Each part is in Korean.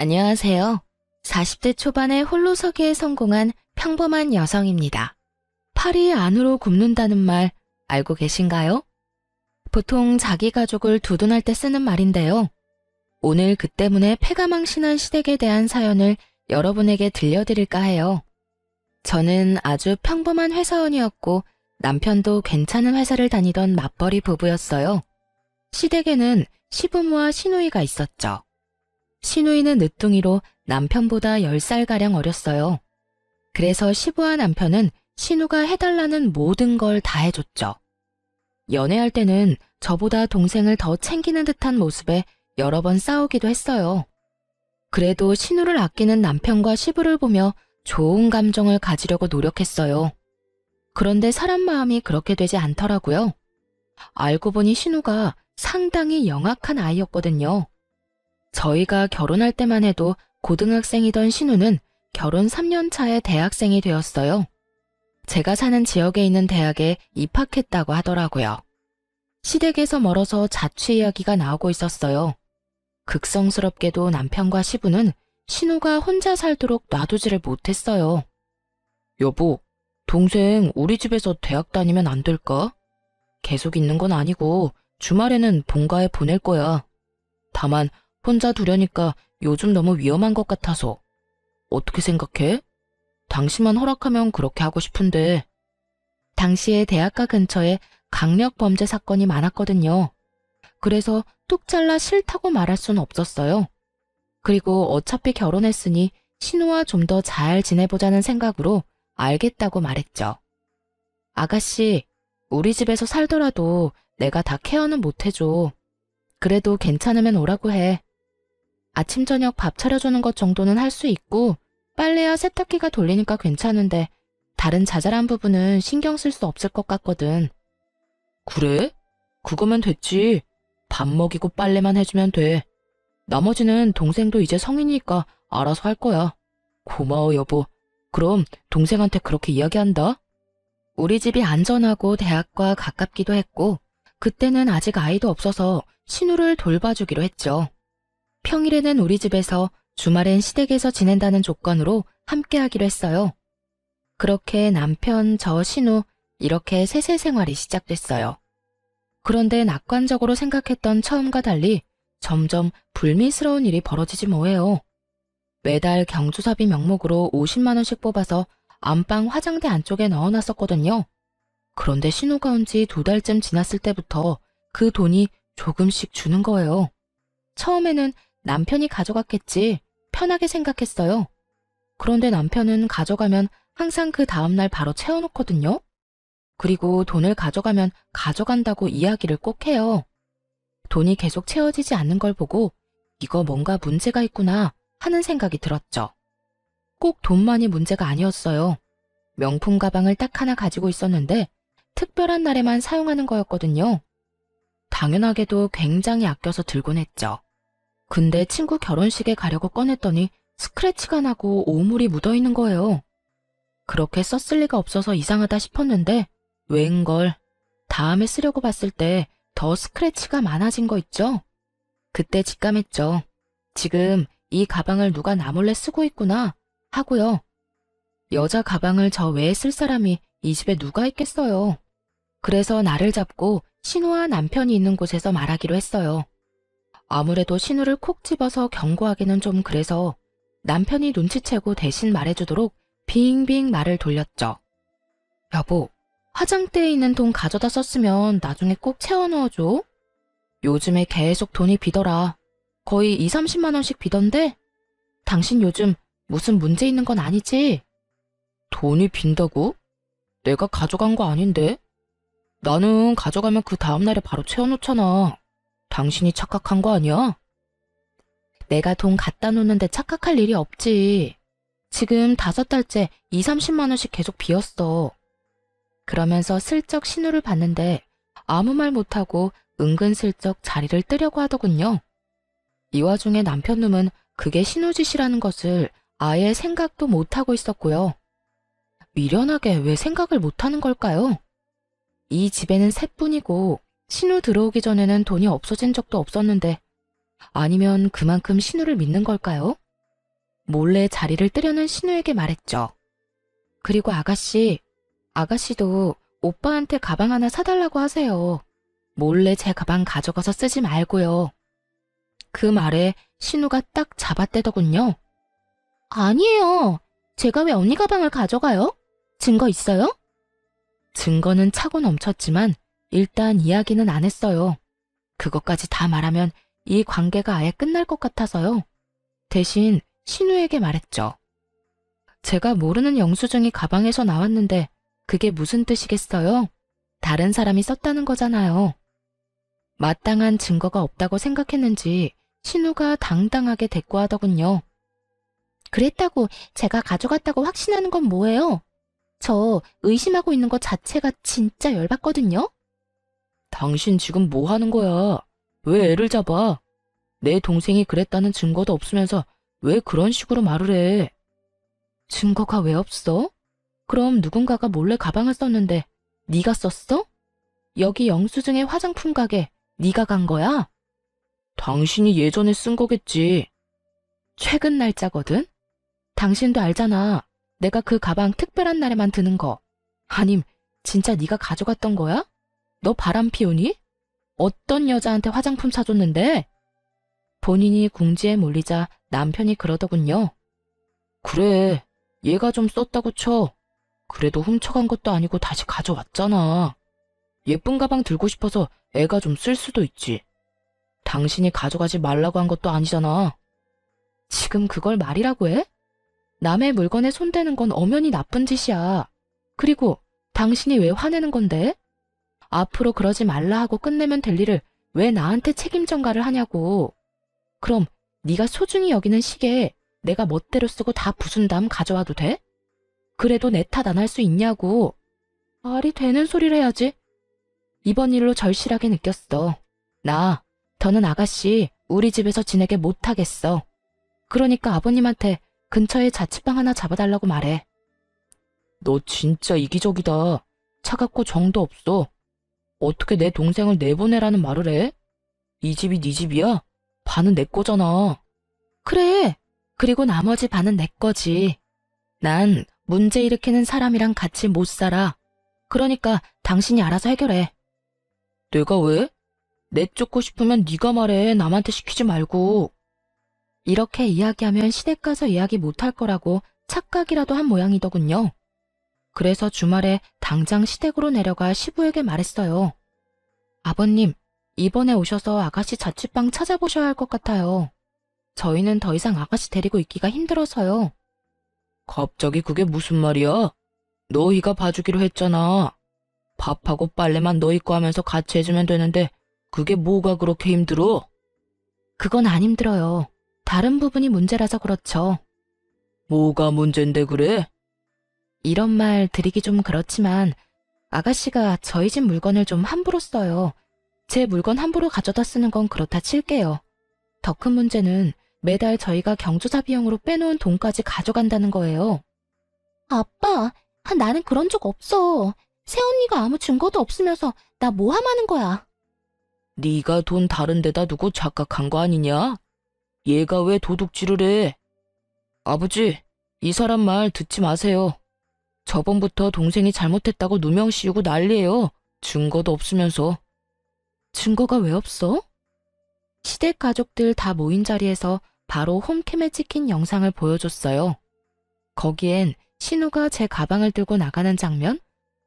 안녕하세요. 40대 초반에 홀로서기에 성공한 평범한 여성입니다. 팔이 안으로 굽는다는 말 알고 계신가요? 보통 자기 가족을 두둔할 때 쓰는 말인데요. 오늘 그 때문에 패가망신한 시댁에 대한 사연을 여러분에게 들려드릴까 해요. 저는 아주 평범한 회사원이었고 남편도 괜찮은 회사를 다니던 맞벌이 부부였어요. 시댁에는 시부모와 시누이가 있었죠. 시누이는 늦둥이로 남편보다 10살가량 어렸어요. 그래서 시부와 남편은 시누가 해달라는 모든 걸 다 해줬죠. 연애할 때는 저보다 동생을 더 챙기는 듯한 모습에 여러 번 싸우기도 했어요. 그래도 시누를 아끼는 남편과 시부를 보며 좋은 감정을 가지려고 노력했어요. 그런데 사람 마음이 그렇게 되지 않더라고요. 알고 보니 시누가 상당히 영악한 아이였거든요. 저희가 결혼할 때만 해도 고등학생이던 신우는 결혼 3년 차에 대학생이 되었어요. 제가 사는 지역에 있는 대학에 입학했다고 하더라고요. 시댁에서 멀어서 자취 이야기가 나오고 있었어요. 극성스럽게도 남편과 시부는 신우가 혼자 살도록 놔두지를 못했어요. 여보, 동생 우리 집에서 대학 다니면 안 될까? 계속 있는 건 아니고 주말에는 본가에 보낼 거야. 다만 혼자 두려니까 요즘 너무 위험한 것 같아서. 어떻게 생각해? 당신만 허락하면 그렇게 하고 싶은데. 당시에 대학가 근처에 강력 범죄 사건이 많았거든요. 그래서 뚝 잘라 싫다고 말할 수는 없었어요. 그리고 어차피 결혼했으니 신우와 좀 더 잘 지내보자는 생각으로 알겠다고 말했죠. 아가씨, 우리 집에서 살더라도 내가 다 케어는 못 해줘. 그래도 괜찮으면 오라고 해. 아침 저녁 밥 차려주는 것 정도는 할 수 있고 빨래야 세탁기가 돌리니까 괜찮은데 다른 자잘한 부분은 신경 쓸 수 없을 것 같거든. 그래? 그거면 됐지. 밥 먹이고 빨래만 해주면 돼. 나머지는 동생도 이제 성인이니까 알아서 할 거야. 고마워 여보. 그럼 동생한테 그렇게 이야기한다. 우리 집이 안전하고 대학과 가깝기도 했고 그때는 아직 아이도 없어서 신우를 돌봐주기로 했죠. 평일에는 우리 집에서 주말엔 시댁에서 지낸다는 조건으로 함께하기로 했어요. 그렇게 남편, 저, 신우 이렇게 셋의 생활이 시작됐어요. 그런데 낙관적으로 생각했던 처음과 달리 점점 불미스러운 일이 벌어지지 뭐예요. 매달 경조사비 명목으로 50만 원씩 뽑아서 안방 화장대 안쪽에 넣어놨었거든요. 그런데 신우가 온 지 2달쯤 지났을 때부터 그 돈이 조금씩 주는 거예요. 처음에는 남편이 가져갔겠지 편하게 생각했어요. 그런데 남편은 가져가면 항상 그 다음날 바로 채워놓거든요. 그리고 돈을 가져가면 가져간다고 이야기를 꼭 해요. 돈이 계속 채워지지 않는 걸 보고 이거 뭔가 문제가 있구나 하는 생각이 들었죠. 꼭 돈만이 문제가 아니었어요. 명품 가방을 딱 하나 가지고 있었는데 특별한 날에만 사용하는 거였거든요. 당연하게도 굉장히 아껴서 들곤 했죠. 근데 친구 결혼식에 가려고 꺼냈더니 스크래치가 나고 오물이 묻어있는 거예요. 그렇게 썼을 리가 없어서 이상하다 싶었는데 웬걸 다음에 쓰려고 봤을 때 더 스크래치가 많아진 거 있죠? 그때 직감했죠. 지금 이 가방을 누가 나 몰래 쓰고 있구나 하고요. 여자 가방을 저 외에 쓸 사람이 이 집에 누가 있겠어요. 그래서 나를 잡고 신우와 남편이 있는 곳에서 말하기로 했어요. 아무래도 신우를 콕 집어서 경고하기는 좀 그래서 남편이 눈치채고 대신 말해주도록 빙빙 말을 돌렸죠. 여보, 화장대에 있는 돈 가져다 썼으면 나중에 꼭 채워 넣어줘. 요즘에 계속 돈이 비더라. 거의 2, 30만 원씩 비던데? 당신 요즘 무슨 문제 있는 건 아니지? 돈이 빈다고? 내가 가져간 거 아닌데? 나는 가져가면 그 다음날에 바로 채워놓잖아. 당신이 착각한 거 아니야? 내가 돈 갖다 놓는데 착각할 일이 없지. 지금 5달째 2, 30만 원씩 계속 비었어. 그러면서 슬쩍 신우를 봤는데 아무 말 못하고 은근슬쩍 자리를 뜨려고 하더군요. 이 와중에 남편 놈은 그게 신우 짓이라는 것을 아예 생각도 못하고 있었고요. 미련하게 왜 생각을 못하는 걸까요? 이 집에는 셋뿐이고 신우 들어오기 전에는 돈이 없어진 적도 없었는데 아니면 그만큼 신우를 믿는 걸까요? 몰래 자리를 뜨려는 신우에게 말했죠. 그리고 아가씨도 오빠한테 가방 하나 사달라고 하세요. 몰래 제 가방 가져가서 쓰지 말고요. 그 말에 신우가 딱 잡아떼더군요. 아니에요. 제가 왜 언니 가방을 가져가요? 증거 있어요? 증거는 차고 넘쳤지만 일단 이야기는 안 했어요. 그것까지 다 말하면 이 관계가 아예 끝날 것 같아서요. 대신 신우에게 말했죠. 제가 모르는 영수증이 가방에서 나왔는데 그게 무슨 뜻이겠어요? 다른 사람이 썼다는 거잖아요. 마땅한 증거가 없다고 생각했는지 신우가 당당하게 대꾸하더군요. 그랬다고 제가 가져갔다고 확신하는 건 뭐예요? 저 의심하고 있는 것 자체가 진짜 열받거든요? 당신 지금 뭐 하는 거야? 왜 애를 잡아? 내 동생이 그랬다는 증거도 없으면서 왜 그런 식으로 말을 해? 증거가 왜 없어? 그럼 누군가가 몰래 가방을 썼는데 네가 썼어? 여기 영수증의 화장품 가게 네가 간 거야? 당신이 예전에 쓴 거겠지. 최근 날짜거든? 당신도 알잖아. 내가 그 가방 특별한 날에만 드는 거. 아님 진짜 네가 가져갔던 거야? 너 바람 피우니? 어떤 여자한테 화장품 사줬는데? 본인이 궁지에 몰리자 남편이 그러더군요. 그래, 얘가 좀 썼다고 쳐. 그래도 훔쳐간 것도 아니고 다시 가져왔잖아. 예쁜 가방 들고 싶어서 애가 좀 쓸 수도 있지. 당신이 가져가지 말라고 한 것도 아니잖아. 지금 그걸 말이라고 해? 남의 물건에 손대는 건 엄연히 나쁜 짓이야. 그리고 당신이 왜 화내는 건데? 앞으로 그러지 말라 하고 끝내면 될 일을 왜 나한테 책임 전가를 하냐고. 그럼 네가 소중히 여기는 시계 내가 멋대로 쓰고 다 부순 다음 가져와도 돼? 그래도 내 탓 안 할 수 있냐고. 말이 되는 소리를 해야지. 이번 일로 절실하게 느꼈어. 더는 아가씨 우리 집에서 지내게 못하겠어. 그러니까 아버님한테 근처에 자취방 하나 잡아달라고 말해. 너 진짜 이기적이다. 차갑고 정도 없어. 어떻게 내 동생을 내보내라는 말을 해? 이 집이 네 집이야? 반은 내 거잖아. 그래. 그리고 나머지 반은 내 거지. 난 문제 일으키는 사람이랑 같이 못 살아. 그러니까 당신이 알아서 해결해. 내가 왜? 내쫓고 싶으면 네가 말해. 남한테 시키지 말고. 이렇게 이야기하면 시댁 가서 이야기 못할 거라고 착각이라도 한 모양이더군요. 그래서 주말에 당장 시댁으로 내려가 시부에게 말했어요. 아버님, 이번에 오셔서 아가씨 자취방 찾아보셔야 할 것 같아요. 저희는 더 이상 아가씨 데리고 있기가 힘들어서요. 갑자기 그게 무슨 말이야? 너희가 봐주기로 했잖아. 밥하고 빨래만 너희 거 하면서 같이 해주면 되는데 그게 뭐가 그렇게 힘들어? 그건 안 힘들어요. 다른 부분이 문제라서 그렇죠. 뭐가 문제인데 그래? 이런 말 드리기 좀 그렇지만 아가씨가 저희 집 물건을 좀 함부로 써요. 제 물건 함부로 가져다 쓰는 건 그렇다 칠게요. 더 큰 문제는 매달 저희가 경조사 비용으로 빼놓은 돈까지 가져간다는 거예요. 아빠, 나는 그런 적 없어. 새언니가 아무 증거도 없으면서 나 모함하는 거야. 네가 돈 다른 데다 두고 착각한 거 아니냐? 얘가 왜 도둑질을 해? 아버지, 이 사람 말 듣지 마세요. 저번부터 동생이 잘못했다고 누명 씌우고 난리예요. 증거도 없으면서. 증거가 왜 없어? 시댁 가족들 다 모인 자리에서 바로 홈캠에 찍힌 영상을 보여줬어요. 거기엔 신우가 제 가방을 들고 나가는 장면,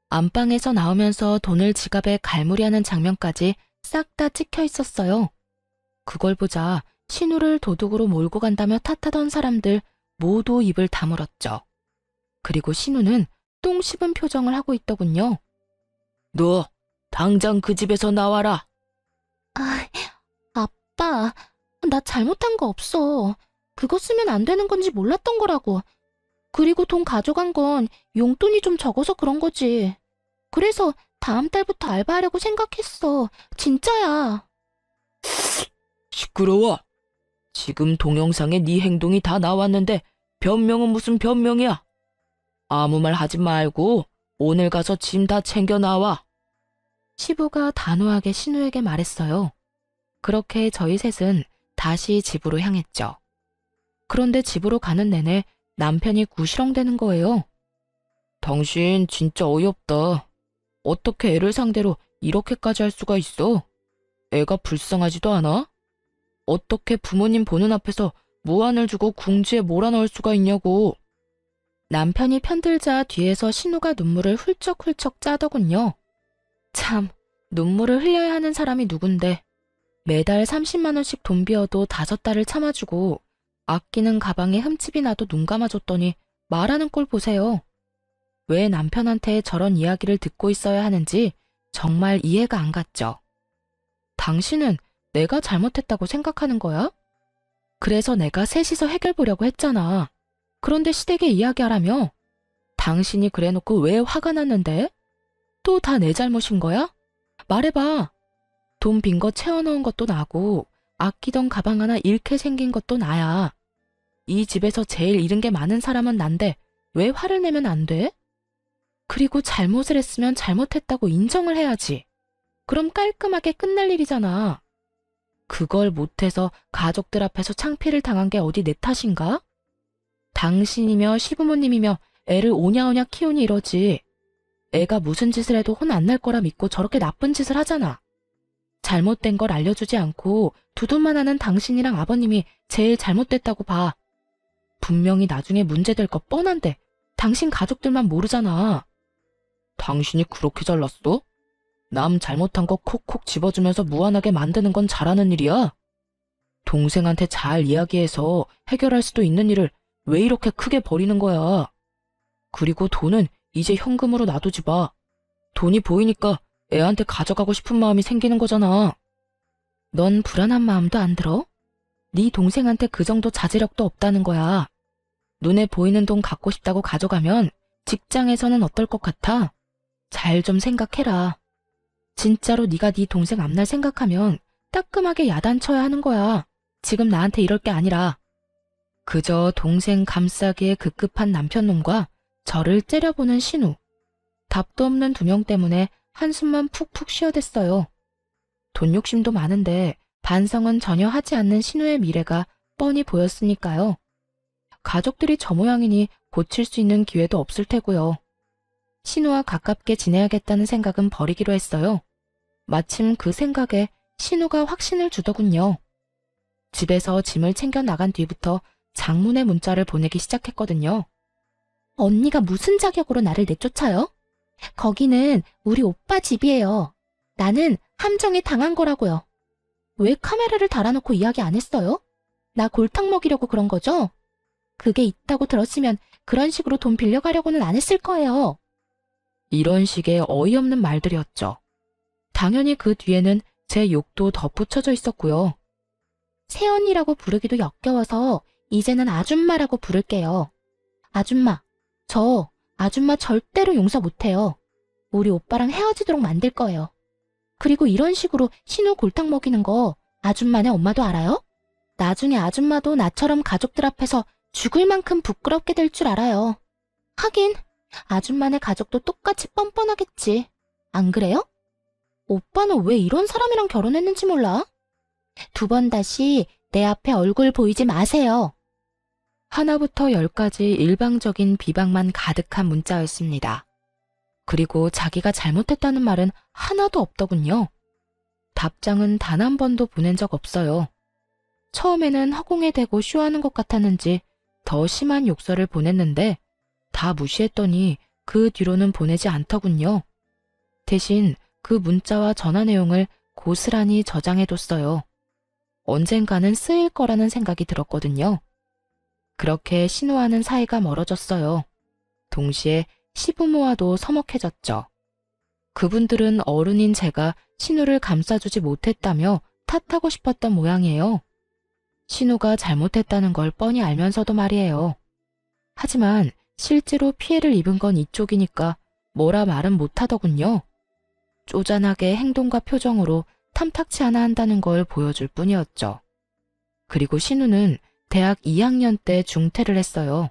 안방에서 나오면서 돈을 지갑에 갈무리하는 장면까지 싹 다 찍혀 있었어요. 그걸 보자 신우를 도둑으로 몰고 간다며 탓하던 사람들 모두 입을 다물었죠. 그리고 신우는 똥 씹은 표정을 하고 있더군요. 너 당장 그 집에서 나와라. 아빠, 나 잘못한 거 없어. 그거 쓰면 안 되는 건지 몰랐던 거라고. 그리고 돈 가져간 건 용돈이 좀 적어서 그런 거지. 그래서 다음 달부터 알바하려고 생각했어. 진짜야. 시끄러워. 지금 동영상에 네 행동이 다 나왔는데 변명은 무슨 변명이야. 아무 말 하지 말고 오늘 가서 짐 다 챙겨 나와. 시부가 단호하게 신우에게 말했어요. 그렇게 저희 셋은 다시 집으로 향했죠. 그런데 집으로 가는 내내 남편이 구시렁대는 거예요. 당신 진짜 어이없다. 어떻게 애를 상대로 이렇게까지 할 수가 있어? 애가 불쌍하지도 않아? 어떻게 부모님 보는 앞에서 무안을 주고 궁지에 몰아넣을 수가 있냐고. 남편이 편들자 뒤에서 신우가 눈물을 훌쩍훌쩍 짜더군요. 참, 눈물을 흘려야 하는 사람이 누군데. 매달 30만 원씩 돈 비어도 5달을 참아주고 아끼는 가방에 흠집이 나도 눈 감아줬더니 말하는 꼴 보세요. 왜 남편한테 저런 이야기를 듣고 있어야 하는지 정말 이해가 안 갔죠. 당신은 내가 잘못했다고 생각하는 거야? 그래서 내가 셋이서 해결 보려고 했잖아. 그런데 시댁에 이야기하라며? 당신이 그래놓고 왜 화가 났는데? 또 다 내 잘못인 거야? 말해봐. 돈 빈 거 채워넣은 것도 나고 아끼던 가방 하나 잃게 생긴 것도 나야. 이 집에서 제일 잃은 게 많은 사람은 난데 왜 화를 내면 안 돼? 그리고 잘못을 했으면 잘못했다고 인정을 해야지. 그럼 깔끔하게 끝날 일이잖아. 그걸 못해서 가족들 앞에서 창피를 당한 게 어디 내 탓인가? 당신이며 시부모님이며 애를 오냐오냐 키우니 이러지. 애가 무슨 짓을 해도 혼 안 날 거라 믿고 저렇게 나쁜 짓을 하잖아. 잘못된 걸 알려주지 않고 두둔만 하는 당신이랑 아버님이 제일 잘못됐다고 봐. 분명히 나중에 문제될 거 뻔한데 당신 가족들만 모르잖아. 당신이 그렇게 잘났어? 남 잘못한 거 콕콕 집어주면서 무한하게 만드는 건 잘하는 일이야. 동생한테 잘 이야기해서 해결할 수도 있는 일을 왜 이렇게 크게 버리는 거야. 그리고 돈은 이제 현금으로 놔두지 마. 돈이 보이니까 애한테 가져가고 싶은 마음이 생기는 거잖아. 넌 불안한 마음도 안 들어? 네 동생한테 그 정도 자제력도 없다는 거야. 눈에 보이는 돈 갖고 싶다고 가져가면 직장에서는 어떨 것 같아? 잘 좀 생각해라. 진짜로 네가 네 동생 앞날 생각하면 따끔하게 야단쳐야 하는 거야. 지금 나한테 이럴 게 아니라. 그저 동생 감싸기에 급급한 남편놈과 저를 째려보는 신우. 답도 없는 두 명 때문에 한숨만 푹푹 쉬어댔어요. 돈 욕심도 많은데 반성은 전혀 하지 않는 신우의 미래가 뻔히 보였으니까요. 가족들이 저 모양이니 고칠 수 있는 기회도 없을 테고요. 신우와 가깝게 지내야겠다는 생각은 버리기로 했어요. 마침 그 생각에 신우가 확신을 주더군요. 집에서 짐을 챙겨 나간 뒤부터 장문의 문자를 보내기 시작했거든요. 언니가 무슨 자격으로 나를 내쫓아요? 거기는 우리 오빠 집이에요. 나는 함정에 당한 거라고요. 왜 카메라를 달아놓고 이야기 안 했어요? 나 골탕 먹이려고 그런 거죠? 그게 있다고 들었으면 그런 식으로 돈 빌려가려고는 안 했을 거예요. 이런 식의 어이없는 말들이었죠. 당연히 그 뒤에는 제 욕도 덧붙여져 있었고요. 새언니라고 부르기도 역겨워서 이제는 아줌마라고 부를게요. 아줌마, 저 아줌마 절대로 용서 못해요. 우리 오빠랑 헤어지도록 만들 거예요. 그리고 이런 식으로 신우 골탕 먹이는 거 아줌마네 엄마도 알아요? 나중에 아줌마도 나처럼 가족들 앞에서 죽을 만큼 부끄럽게 될 줄 알아요. 하긴 아줌마네 가족도 똑같이 뻔뻔하겠지. 안 그래요? 오빠는 왜 이런 사람이랑 결혼했는지 몰라? 2번 다시 내 앞에 얼굴 보이지 마세요. 하나부터 10까지 일방적인 비방만 가득한 문자였습니다. 그리고 자기가 잘못했다는 말은 하나도 없더군요. 답장은 단 한 번도 보낸 적 없어요. 처음에는 허공에 대고 쇼하는 것 같았는지 더 심한 욕설을 보냈는데 다 무시했더니 그 뒤로는 보내지 않더군요. 대신 그 문자와 전화 내용을 고스란히 저장해뒀어요. 언젠가는 쓰일 거라는 생각이 들었거든요. 그렇게 신우와는 사이가 멀어졌어요. 동시에 시부모와도 서먹해졌죠. 그분들은 어른인 제가 신우를 감싸주지 못했다며 탓하고 싶었던 모양이에요. 신우가 잘못했다는 걸 뻔히 알면서도 말이에요. 하지만 실제로 피해를 입은 건 이쪽이니까 뭐라 말은 못하더군요. 쪼잔하게 행동과 표정으로 탐탁치 않아 한다는 걸 보여줄 뿐이었죠. 그리고 신우는 대학 2학년 때 중퇴를 했어요.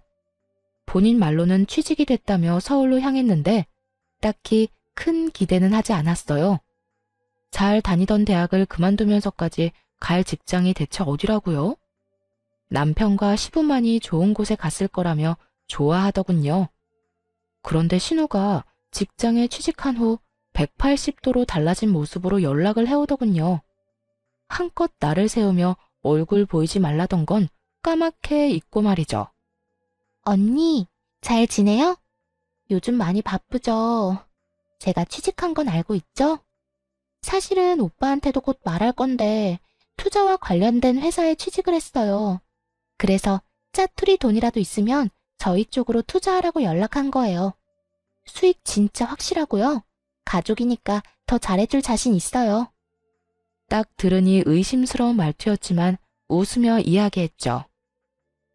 본인 말로는 취직이 됐다며 서울로 향했는데 딱히 큰 기대는 하지 않았어요. 잘 다니던 대학을 그만두면서까지 갈 직장이 대체 어디라고요? 남편과 시부만이 좋은 곳에 갔을 거라며 좋아하더군요. 그런데 신우가 직장에 취직한 후 180도로 달라진 모습으로 연락을 해오더군요. 한껏 나를 세우며 얼굴 보이지 말라던 건 까맣게 잊고 말이죠. 언니, 잘 지내요? 요즘 많이 바쁘죠? 제가 취직한 건 알고 있죠? 사실은 오빠한테도 곧 말할 건데 투자와 관련된 회사에 취직을 했어요. 그래서 짜투리 돈이라도 있으면 저희 쪽으로 투자하라고 연락한 거예요. 수익 진짜 확실하고요. 가족이니까 더 잘해줄 자신 있어요. 딱 들으니 의심스러운 말투였지만 웃으며 이야기했죠.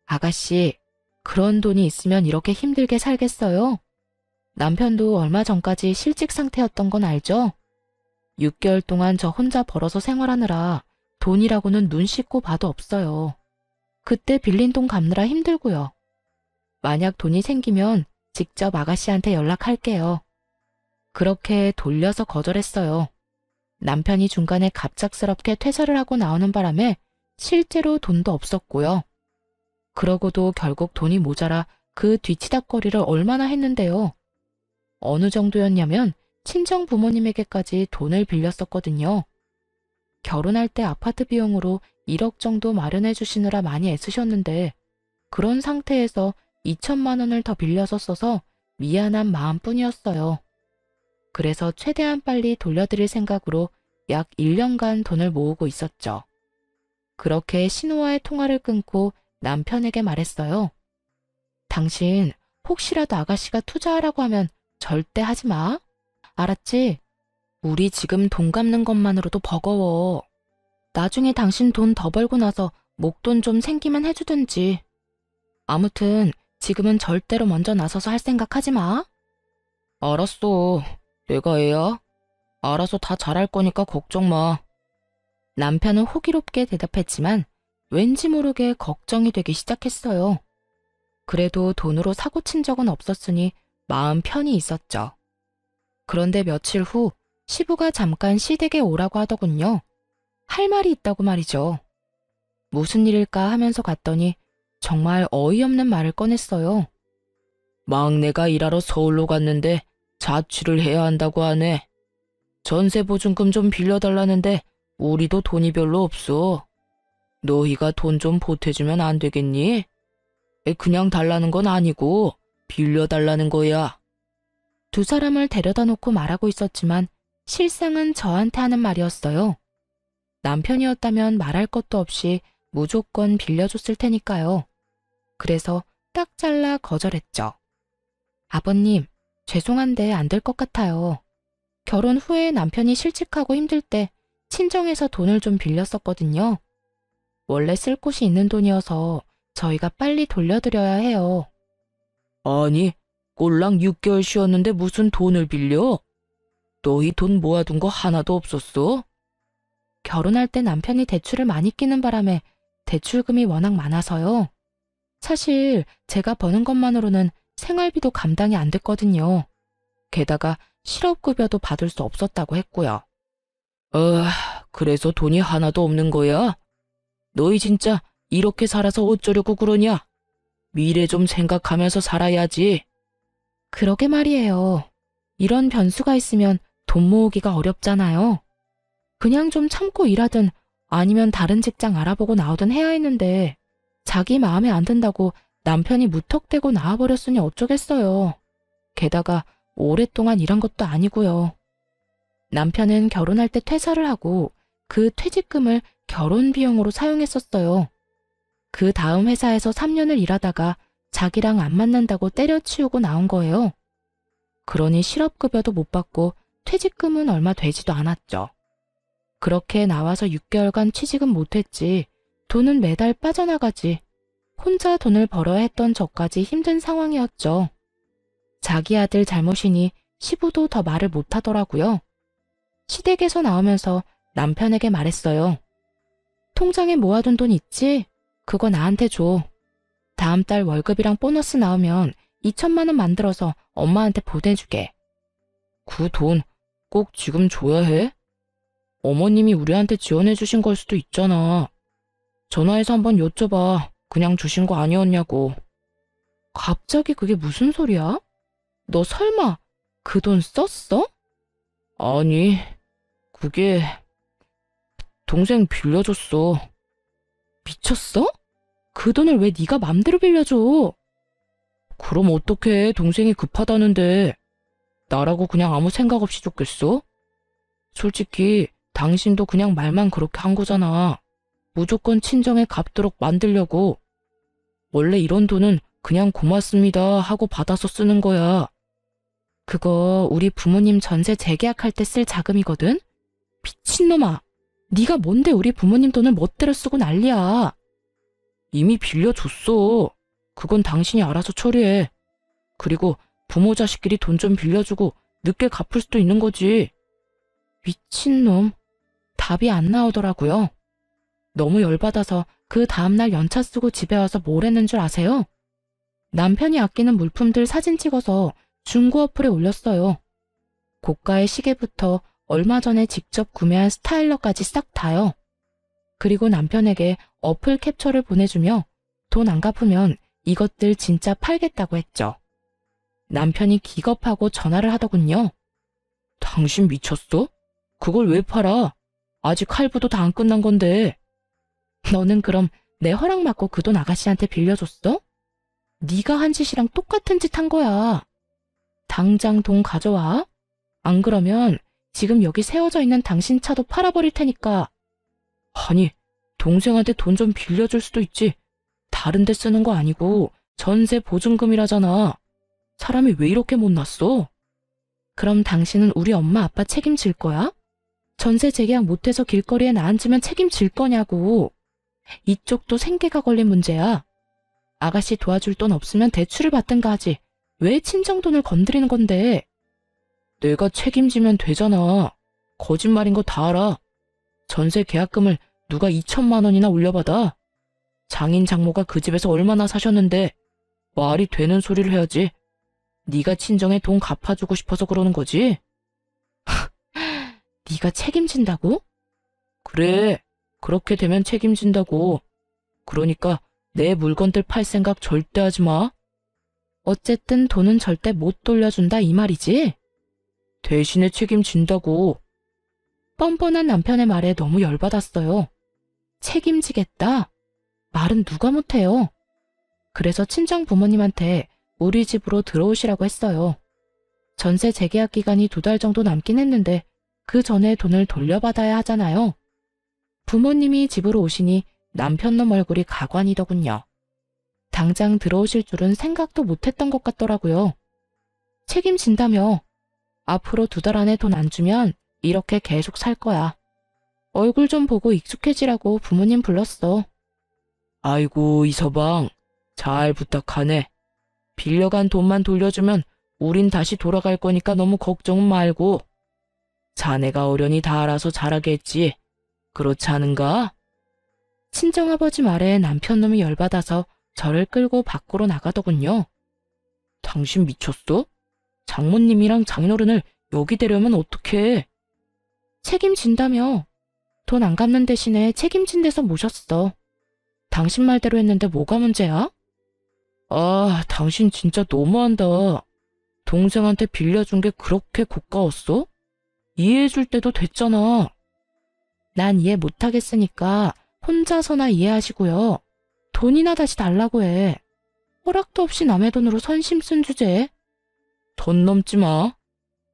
아가씨, 그런 돈이 있으면 이렇게 힘들게 살겠어요? 남편도 얼마 전까지 실직 상태였던 건 알죠? 6개월 동안 저 혼자 벌어서 생활하느라 돈이라고는 눈 씻고 봐도 없어요. 그때 빌린 돈 갚느라 힘들고요. 만약 돈이 생기면 직접 아가씨한테 연락할게요. 그렇게 돌려서 거절했어요. 남편이 중간에 갑작스럽게 퇴사를 하고 나오는 바람에 실제로 돈도 없었고요. 그러고도 결국 돈이 모자라 그 뒤치다꺼리를 얼마나 했는데요. 어느 정도였냐면 친정 부모님에게까지 돈을 빌렸었거든요. 결혼할 때 아파트 비용으로 1억 정도 마련해 주시느라 많이 애쓰셨는데 그런 상태에서 2천만 원을 더 빌려서 써서 미안한 마음뿐이었어요. 그래서 최대한 빨리 돌려드릴 생각으로 약 1년간 돈을 모으고 있었죠. 그렇게 신우와의 통화를 끊고 남편에게 말했어요. 당신 혹시라도 아가씨가 투자하라고 하면 절대 하지 마. 알았지? 우리 지금 돈 갚는 것만으로도 버거워. 나중에 당신 돈 더 벌고 나서 목돈 좀 생기면 해주든지. 아무튼 지금은 절대로 먼저 나서서 할 생각 하지 마. 알았어. 내가 애야. 알아서 다 잘할 거니까 걱정 마. 남편은 호기롭게 대답했지만 왠지 모르게 걱정이 되기 시작했어요. 그래도 돈으로 사고 친 적은 없었으니 마음 편히 있었죠. 그런데 며칠 후 시부가 잠깐 시댁에 오라고 하더군요. 할 말이 있다고 말이죠. 무슨 일일까 하면서 갔더니 정말 어이없는 말을 꺼냈어요. 막내가 일하러 서울로 갔는데 자취를 해야 한다고 하네. 전세보증금 좀 빌려달라는데 우리도 돈이 별로 없어. 너희가 돈 좀 보태주면 안 되겠니? 그냥 달라는 건 아니고 빌려달라는 거야. 두 사람을 데려다 놓고 말하고 있었지만 실상은 저한테 하는 말이었어요. 남편이었다면 말할 것도 없이 무조건 빌려줬을 테니까요. 그래서 딱 잘라 거절했죠. 아버님, 죄송한데 안 될 것 같아요. 결혼 후에 남편이 실직하고 힘들 때 친정에서 돈을 좀 빌렸었거든요. 원래 쓸 곳이 있는 돈이어서 저희가 빨리 돌려드려야 해요. 아니, 꼴랑 6개월 쉬었는데 무슨 돈을 빌려? 너희 돈 모아둔 거 하나도 없었어? 결혼할 때 남편이 대출을 많이 끼는 바람에 대출금이 워낙 많아서요. 사실 제가 버는 것만으로는 생활비도 감당이 안 됐거든요. 게다가 실업급여도 받을 수 없었다고 했고요. 그래서 돈이 하나도 없는 거야? 너희 진짜 이렇게 살아서 어쩌려고 그러냐? 미래 좀 생각하면서 살아야지. 그러게 말이에요. 이런 변수가 있으면 돈 모으기가 어렵잖아요. 그냥 좀 참고 일하든 아니면 다른 직장 알아보고 나오든 해야 했는데 자기 마음에 안 든다고 남편이 무턱대고 나와버렸으니 어쩌겠어요. 게다가 오랫동안 일한 것도 아니고요. 남편은 결혼할 때 퇴사를 하고 그 퇴직금을 결혼 비용으로 사용했었어요. 그 다음 회사에서 3년을 일하다가 자기랑 안 맞는다고 때려치우고 나온 거예요. 그러니 실업급여도 못 받고 퇴직금은 얼마 되지도 않았죠. 그렇게 나와서 6개월간 취직은 못했지 돈은 매달 빠져나가지 혼자 돈을 벌어야 했던 저까지 힘든 상황이었죠. 자기 아들 잘못이니 시부도 더 말을 못하더라고요. 시댁에서 나오면서 남편에게 말했어요. 통장에 모아둔 돈 있지? 그거 나한테 줘. 다음 달 월급이랑 보너스 나오면 2천만 원 만들어서 엄마한테 보내주게. 그 돈 꼭 지금 줘야 해? 어머님이 우리한테 지원해 주신 걸 수도 있잖아. 전화해서 한번 여쭤봐. 그냥 주신 거 아니었냐고. 갑자기 그게 무슨 소리야? 너 설마 그 돈 썼어? 아니, 그게 동생 빌려줬어. 미쳤어? 그 돈을 왜 네가 맘대로 빌려줘? 그럼 어떡해, 동생이 급하다는데. 나라고 그냥 아무 생각 없이 줬겠어? 솔직히 당신도 그냥 말만 그렇게 한 거잖아. 무조건 친정에 갚도록 만들려고. 원래 이런 돈은 그냥 고맙습니다 하고 받아서 쓰는 거야. 그거 우리 부모님 전세 재계약할 때 쓸 자금이거든? 미친놈아. 네가 뭔데 우리 부모님 돈을 멋대로 쓰고 난리야. 이미 빌려줬어. 그건 당신이 알아서 처리해. 그리고 부모 자식끼리 돈 좀 빌려주고 늦게 갚을 수도 있는 거지. 미친놈. 답이 안 나오더라고요. 너무 열받아서 그 다음날 연차 쓰고 집에 와서 뭘 했는 줄 아세요? 남편이 아끼는 물품들 사진 찍어서 중고 어플에 올렸어요. 고가의 시계부터 얼마 전에 직접 구매한 스타일러까지 싹 다요. 그리고 남편에게 어플 캡처를 보내주며 돈 안 갚으면 이것들 진짜 팔겠다고 했죠. 남편이 기겁하고 전화를 하더군요. 당신 미쳤어? 그걸 왜 팔아? 아직 할부도 다 안 끝난 건데. 너는 그럼 내 허락 받고 그 돈 아가씨한테 빌려줬어? 네가 한 짓이랑 똑같은 짓 한 거야. 당장 돈 가져와. 안 그러면 지금 여기 세워져 있는 당신 차도 팔아버릴 테니까. 아니, 동생한테 돈 좀 빌려줄 수도 있지. 다른 데 쓰는 거 아니고 전세 보증금이라잖아. 사람이 왜 이렇게 못났어? 그럼 당신은 우리 엄마 아빠 책임질 거야? 전세 재계약 못해서 길거리에 나앉으면 책임질 거냐고. 이쪽도 생계가 걸린 문제야. 아가씨 도와줄 돈 없으면 대출을 받든가 하지. 왜 친정돈을 건드리는 건데? 내가 책임지면 되잖아. 거짓말인 거 다 알아. 전세 계약금을 누가 2천만 원이나 올려받아? 장인 장모가 그 집에서 얼마나 사셨는데 말이 되는 소리를 해야지. 네가 친정에 돈 갚아주고 싶어서 그러는 거지? 네가 책임진다고? 그래, 그렇게 되면 책임진다고. 그러니까 내 물건들 팔 생각 절대 하지 마. 어쨌든 돈은 절대 못 돌려준다 이 말이지? 대신에 책임진다고. 뻔뻔한 남편의 말에 너무 열받았어요. 책임지겠다? 말은 누가 못해요. 그래서 친정 부모님한테 우리 집으로 들어오시라고 했어요. 전세 재계약 기간이 2달 정도 남긴 했는데 그 전에 돈을 돌려받아야 하잖아요. 부모님이 집으로 오시니 남편놈 얼굴이 가관이더군요. 당장 들어오실 줄은 생각도 못했던 것 같더라고요. 책임진다며. 앞으로 2달 안에 돈 안 주면 이렇게 계속 살 거야. 얼굴 좀 보고 익숙해지라고 부모님 불렀어. 아이고, 이서방. 잘 부탁하네. 빌려간 돈만 돌려주면 우린 다시 돌아갈 거니까 너무 걱정은 말고. 자네가 어련히 다 알아서 잘하겠지. 그렇지 않은가? 친정아버지 말에 남편놈이 열받아서 저를 끌고 밖으로 나가더군요. 당신 미쳤어? 장모님이랑 장인어른을 여기 데려오면 어떡해? 책임진다며. 돈 안 갚는 대신에 책임진 데서 모셨어. 당신 말대로 했는데 뭐가 문제야? 아, 당신 진짜 너무한다. 동생한테 빌려준 게 그렇게 고가웠어? 이해해줄 때도 됐잖아. 난 이해 못하겠으니까 혼자서나 이해하시고요. 돈이나 다시 달라고 해. 허락도 없이 남의 돈으로 선심 쓴 주제에. 돈 넘지 마.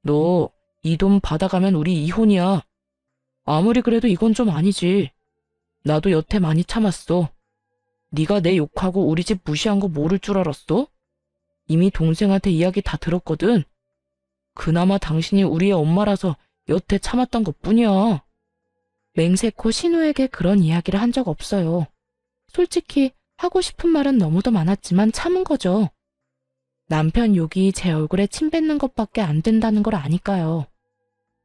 너 이 돈 받아가면 우리 이혼이야. 아무리 그래도 이건 좀 아니지. 나도 여태 많이 참았어. 네가 내 욕하고 우리 집 무시한 거 모를 줄 알았어? 이미 동생한테 이야기 다 들었거든. 그나마 당신이 우리의 엄마라서 여태 참았던 것뿐이야. 맹세코 신우에게 그런 이야기를 한 적 없어요. 솔직히 하고 싶은 말은 너무도 많았지만 참은 거죠. 남편 욕이 제 얼굴에 침 뱉는 것밖에 안 된다는 걸 아니까요.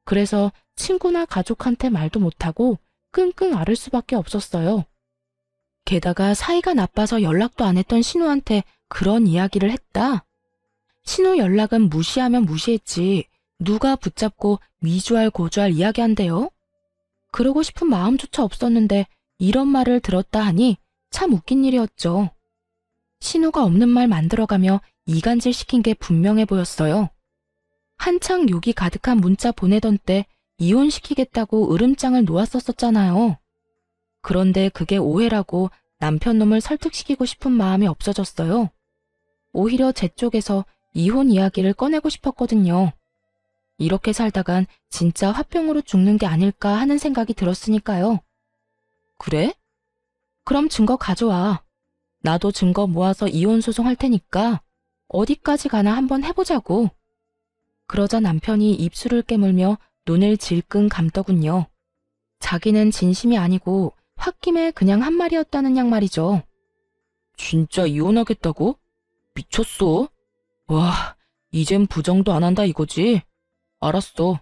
그래서 친구나 가족한테 말도 못하고 끙끙 앓을 수밖에 없었어요. 게다가 사이가 나빠서 연락도 안 했던 신우한테 그런 이야기를 했다? 신우 연락은 무시하면 무시했지 누가 붙잡고 미주알 고주알 이야기한대요? 그러고 싶은 마음조차 없었는데 이런 말을 들었다 하니 참 웃긴 일이었죠. 신우가 없는 말 만들어가며 이간질 시킨 게 분명해 보였어요. 한창 욕이 가득한 문자 보내던 때 이혼시키겠다고 으름장을 놓았었잖아요. 그런데 그게 오해라고 남편 놈을 설득시키고 싶은 마음이 없어졌어요. 오히려 제 쪽에서 이혼 이야기를 꺼내고 싶었거든요. 이렇게 살다간 진짜 화병으로 죽는 게 아닐까 하는 생각이 들었으니까요. 그래? 그럼 증거 가져와. 나도 증거 모아서 이혼 소송할 테니까 어디까지 가나 한번 해보자고. 그러자 남편이 입술을 깨물며 눈을 질끈 감더군요. 자기는 진심이 아니고 홧김에 그냥 한 말이었다는 양 말이죠. 진짜 이혼하겠다고? 미쳤어? 와, 이젠 부정도 안 한다 이거지? 알았어.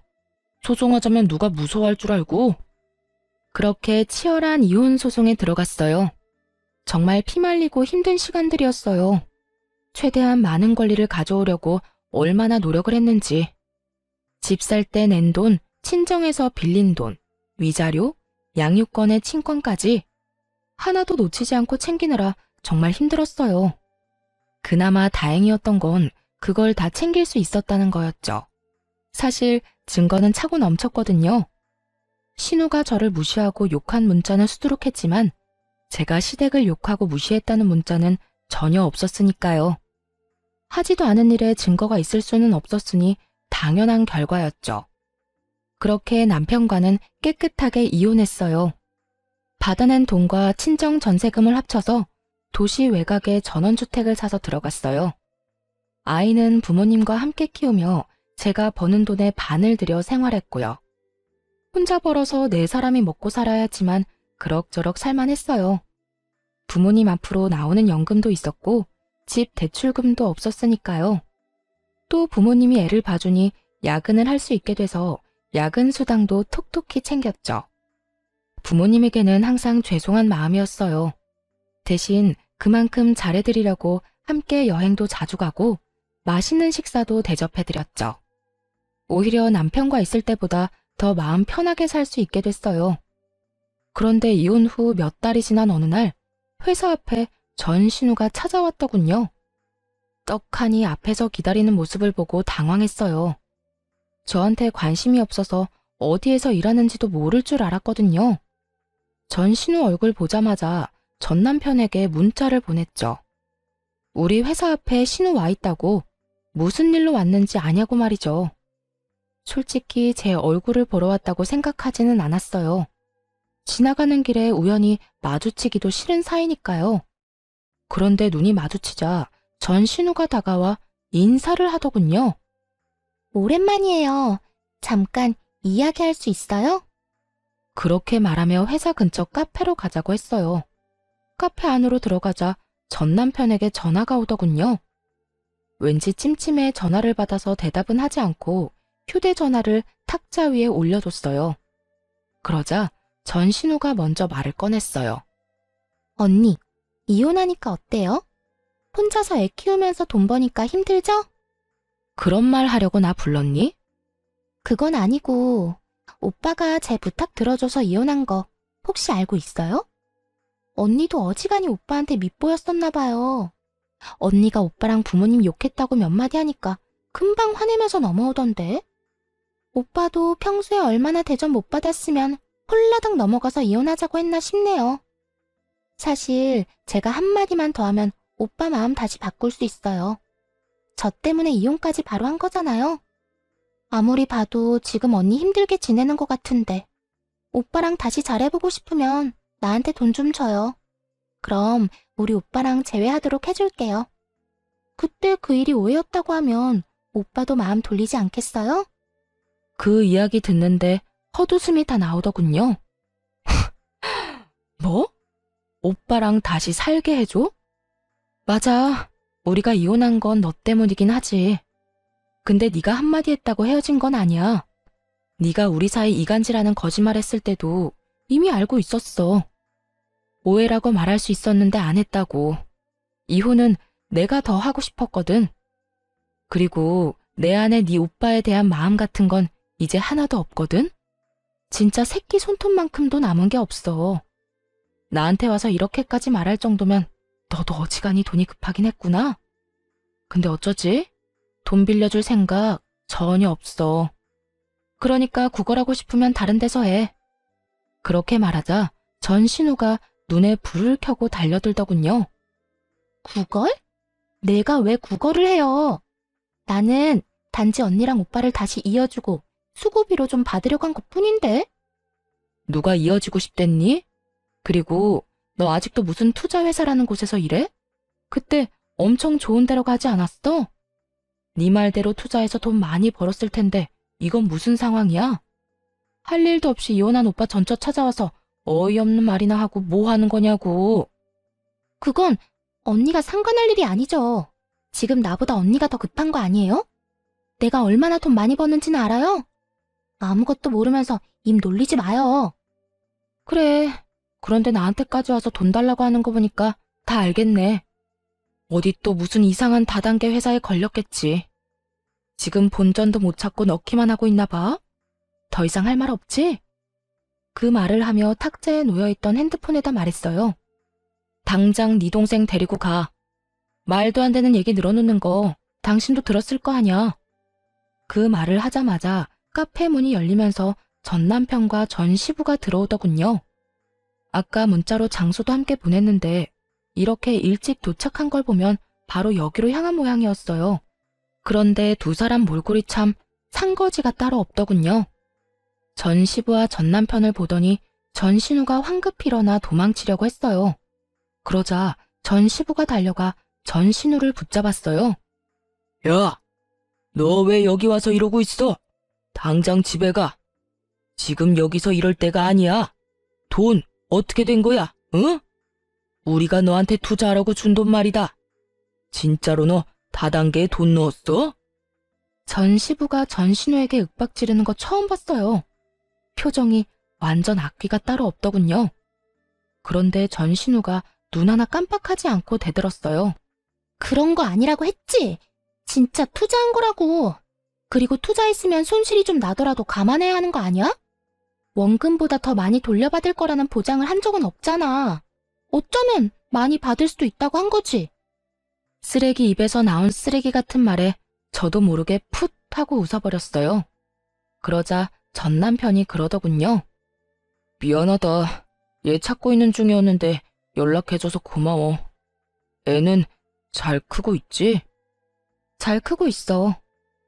소송하자면 누가 무서워할 줄 알고? 그렇게 치열한 이혼 소송에 들어갔어요. 정말 피말리고 힘든 시간들이었어요. 최대한 많은 권리를 가져오려고 얼마나 노력을 했는지. 집 살 때 낸 돈, 친정에서 빌린 돈, 위자료, 양육권의 친권까지 하나도 놓치지 않고 챙기느라 정말 힘들었어요. 그나마 다행이었던 건 그걸 다 챙길 수 있었다는 거였죠. 사실 증거는 차고 넘쳤거든요. 신우가 저를 무시하고 욕한 문자는 수두룩했지만 제가 시댁을 욕하고 무시했다는 문자는 전혀 없었으니까요. 하지도 않은 일에 증거가 있을 수는 없었으니 당연한 결과였죠. 그렇게 남편과는 깨끗하게 이혼했어요. 받아낸 돈과 친정 전세금을 합쳐서 도시 외곽에 전원주택을 사서 들어갔어요. 아이는 부모님과 함께 키우며 제가 버는 돈의 반을 들여 생활했고요. 혼자 벌어서 네 사람이 먹고 살아야 했지만 그럭저럭 살만했어요. 부모님 앞으로 나오는 연금도 있었고 집 대출금도 없었으니까요. 또 부모님이 애를 봐주니 야근을 할 수 있게 돼서 야근 수당도 톡톡히 챙겼죠. 부모님에게는 항상 죄송한 마음이었어요. 대신 그만큼 잘해드리려고 함께 여행도 자주 가고 맛있는 식사도 대접해드렸죠. 오히려 남편과 있을 때보다 더 마음 편하게 살 수 있게 됐어요. 그런데 이혼 후 몇 달이 지난 어느 날 회사 앞에 전신우가 찾아왔더군요. 떡하니 앞에서 기다리는 모습을 보고 당황했어요. 저한테 관심이 없어서 어디에서 일하는지도 모를 줄 알았거든요. 전신우 얼굴 보자마자 전 남편에게 문자를 보냈죠. 우리 회사 앞에 신우 와 있다고 무슨 일로 왔는지 아냐고 말이죠. 솔직히 제 얼굴을 보러 왔다고 생각하지는 않았어요. 지나가는 길에 우연히 마주치기도 싫은 사이니까요. 그런데 눈이 마주치자 전신우가 다가와 인사를 하더군요. 오랜만이에요. 잠깐 이야기할 수 있어요? 그렇게 말하며 회사 근처 카페로 가자고 했어요. 카페 안으로 들어가자 전 남편에게 전화가 오더군요. 왠지 찜찜해 전화를 받아서 대답은 하지 않고 휴대전화를 탁자 위에 올려뒀어요. 그러자 전신우가 먼저 말을 꺼냈어요. 언니, 이혼하니까 어때요? 혼자서 애 키우면서 돈 버니까 힘들죠? 그런 말 하려고 나 불렀니? 그건 아니고 오빠가 제 부탁 들어줘서 이혼한 거 혹시 알고 있어요? 언니도 어지간히 오빠한테 밉보였었나 봐요. 언니가 오빠랑 부모님 욕했다고 몇 마디 하니까 금방 화내면서 넘어오던데. 오빠도 평소에 얼마나 대접 못 받았으면 홀라당 넘어가서 이혼하자고 했나 싶네요. 사실 제가 한마디만 더 하면 오빠 마음 다시 바꿀 수 있어요. 저 때문에 이혼까지 바로 한 거잖아요. 아무리 봐도 지금 언니 힘들게 지내는 것 같은데 오빠랑 다시 잘해보고 싶으면 나한테 돈 좀 줘요. 그럼 우리 오빠랑 재회하도록 해줄게요. 그때 그 일이 오해였다고 하면 오빠도 마음 돌리지 않겠어요? 그 이야기 듣는데 헛웃음이 다 나오더군요. 뭐? 오빠랑 다시 살게 해줘? 맞아. 우리가 이혼한 건 너 때문이긴 하지. 근데 네가 한마디 했다고 헤어진 건 아니야. 네가 우리 사이 이간질하는 거짓말했을 때도 이미 알고 있었어. 오해라고 말할 수 있었는데 안 했다고. 이혼은 내가 더 하고 싶었거든. 그리고 내 안에 네 오빠에 대한 마음 같은 건 이제 하나도 없거든. 진짜 새끼 손톱만큼도 남은 게 없어. 나한테 와서 이렇게까지 말할 정도면 너도 어지간히 돈이 급하긴 했구나. 근데 어쩌지? 돈 빌려줄 생각 전혀 없어. 그러니까 구걸하고 싶으면 다른 데서 해. 그렇게 말하자 전신우가 눈에 불을 켜고 달려들더군요. 구걸? 내가 왜 구걸을 해요? 나는 단지 언니랑 오빠를 다시 이어주고 수고비로 좀 받으려고 한 것뿐인데. 누가 이어지고 싶댔니? 그리고 너 아직도 무슨 투자회사라는 곳에서 일해? 그때 엄청 좋은 데로 가지 않았어? 네 말대로 투자해서 돈 많이 벌었을 텐데 이건 무슨 상황이야? 할 일도 없이 이혼한 오빠 전처 찾아와서 어이없는 말이나 하고 뭐 하는 거냐고. 그건 언니가 상관할 일이 아니죠. 지금 나보다 언니가 더 급한 거 아니에요? 내가 얼마나 돈 많이 버는지는 알아요? 아무것도 모르면서 입 놀리지 마요. 그래. 그런데 나한테까지 와서 돈 달라고 하는 거 보니까 다 알겠네. 어디 또 무슨 이상한 다단계 회사에 걸렸겠지. 지금 본전도 못 찾고 넣기만 하고 있나 봐. 더 이상 할 말 없지? 그 말을 하며 탁자에 놓여있던 핸드폰에다 말했어요. 당장 네 동생 데리고 가. 말도 안 되는 얘기 늘어놓는 거 당신도 들었을 거 아냐. 그 말을 하자마자 카페 문이 열리면서 전 남편과 전 시부가 들어오더군요. 아까 문자로 장소도 함께 보냈는데 이렇게 일찍 도착한 걸 보면 바로 여기로 향한 모양이었어요. 그런데 두 사람 몰골이 참 상거지가 따로 없더군요. 전 시부와 전 남편을 보더니 전 신우가 황급히 일어나 도망치려고 했어요. 그러자 전 시부가 달려가 전 신우를 붙잡았어요. 야, 너 왜 여기 와서 이러고 있어? 당장 집에 가. 지금 여기서 이럴 때가 아니야. 돈 어떻게 된 거야, 응? 우리가 너한테 투자하라고 준 돈 말이다. 진짜로 너 다단계에 돈 넣었어? 전 시부가 전 신우에게 윽박 지르는 거 처음 봤어요. 표정이 완전 악귀가 따로 없더군요. 그런데 전 신우가 눈 하나 깜빡하지 않고 대들었어요. 그런 거 아니라고 했지. 진짜 투자한 거라고. 그리고 투자했으면 손실이 좀 나더라도 감안해야 하는 거 아니야? 원금보다 더 많이 돌려받을 거라는 보장을 한 적은 없잖아. 어쩌면 많이 받을 수도 있다고 한 거지. 쓰레기 입에서 나온 쓰레기 같은 말에 저도 모르게 풋 하고 웃어버렸어요. 그러자 전 남편이 그러더군요. 미안하다. 얘 찾고 있는 중이었는데 연락해줘서 고마워. 애는 잘 크고 있지? 잘 크고 있어.